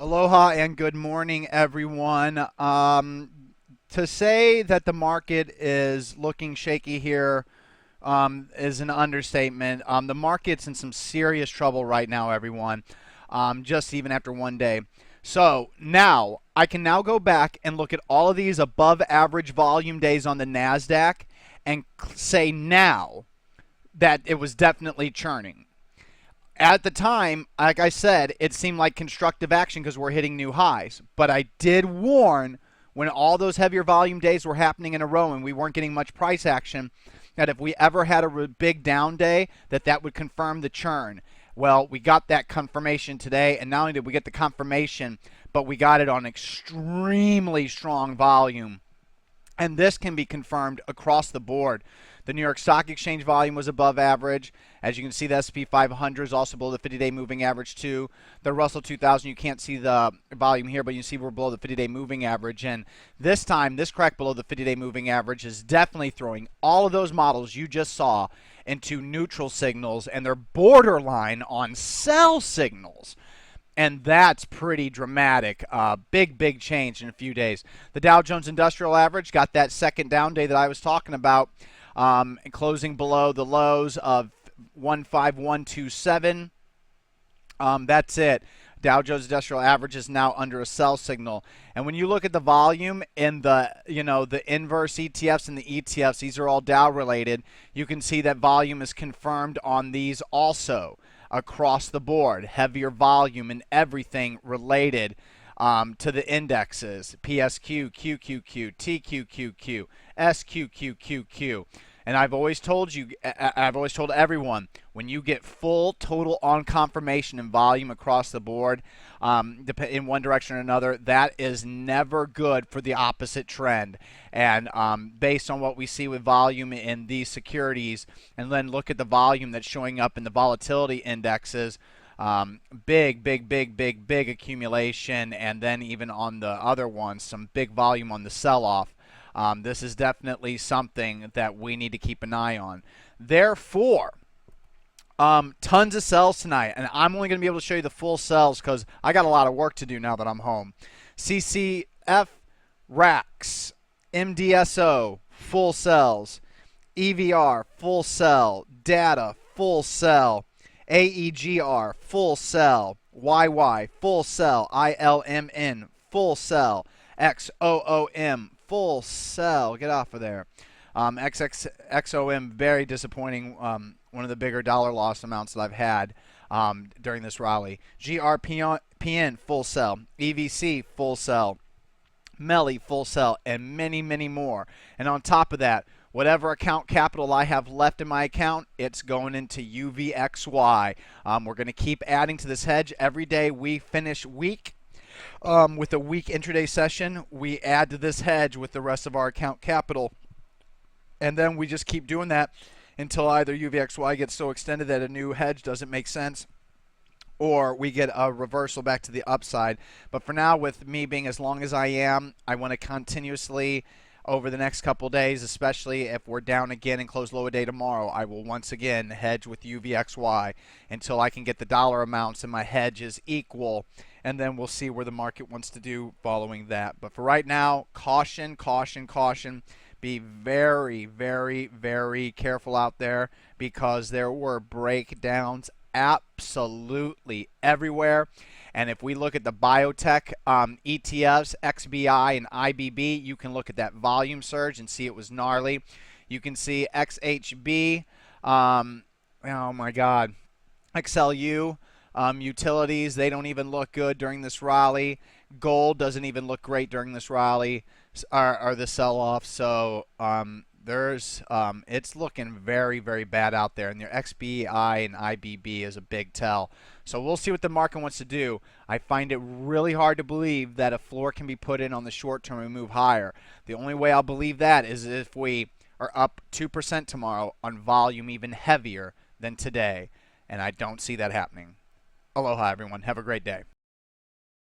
Aloha and good morning, everyone. To say that the market is looking shaky here is an understatement. The market's in some serious trouble right now, everyone, just even after one day. So now I can now go back and look at all of these above average volume days on the NASDAQ and say now that it was definitely churning. At the time, like I said, it seemed like constructive action because we're hitting new highs. But I did warn when all those heavier volume days were happening in a row and we weren't getting much price action that if we ever had a big down day, that would confirm the churn. Well, we got that confirmation today, and not only did we get the confirmation, but we got it on extremely strong volume. And this can be confirmed across the board. The New York Stock Exchange volume was above average. As you can see, the S&P 500 is also below the 50-day moving average too. The Russell 2000, you can't see the volume here, but you see we're below the 50-day moving average. And this time, this crack below the 50-day moving average is definitely throwing all of those models you just saw into neutral signals, and they're borderline on sell signals. And that's pretty dramatic. Big change in a few days. The Dow Jones Industrial Average got that second down day that I was talking about, closing below the lows of 15127. That's it. Dow Jones Industrial Average is now under a sell signal. And when you look at the volume in the inverse ETFs and the ETFs, these are all Dow related. You can see that volume is confirmed on these also across the board. Heavier volume in everything related to the indexes: PSQ, QQQ, TQQQ, SQQQQ. And I've always told everyone, when you get full total on confirmation and volume across the board, in one direction or another, that is never good for the opposite trend. And based on what we see with volume in these securities, and then look at the volume that's showing up in the volatility indexes, big accumulation, and then even on the other ones, some big volume on the sell-off. This is definitely something that we need to keep an eye on. Therefore, tons of sells tonight, and I'm only going to be able to show you the full sells because I got a lot of work to do now that I'm home. CCF, RAX, MDSO, full sells. EVR, full sell. Data, full sell. AEGR, full sell. YY, full sell. ILMN, full sell. XOOM, full sell. Get off of there. XOM, very disappointing. One of the bigger dollar loss amounts that I've had during this rally. GRPN, full sell. EVC, full sell. Melly, full sell, and many more. And on top of that, whatever account capital I have left in my account, it's going into UVXY. We're going to keep adding to this hedge every day we finish week. With a week intraday session, we add to this hedge with the rest of our account capital. And then we just keep doing that until either UVXY gets so extended that a new hedge doesn't make sense, or we get a reversal back to the upside. But for now, with me being as long as I am, I want to continuously, over the next couple days, especially if we're down again and close low a day tomorrow, I will once again hedge with UVXY until I can get the dollar amounts and my hedge is equal, and then we'll see where the market wants to do following that. But for right now, caution. Be very careful out there, because there were breakdowns absolutely everywhere. And if we look at the biotech ETFs, XBI and IBB, you can look at that volume surge and see it was gnarly. You can see XHB, oh my God, XLU, utilities, they don't even look good during this rally. Gold doesn't even look great during this rally, or the sell-off. So it's looking very bad out there, and your XBI and IBB is a big tell. So we'll see what the market wants to do. I find it really hard to believe that a floor can be put in on the short term and move higher. The only way I'll believe that is if we are up 2% tomorrow on volume even heavier than today, and I don't see that happening. Aloha, everyone. Have a great day.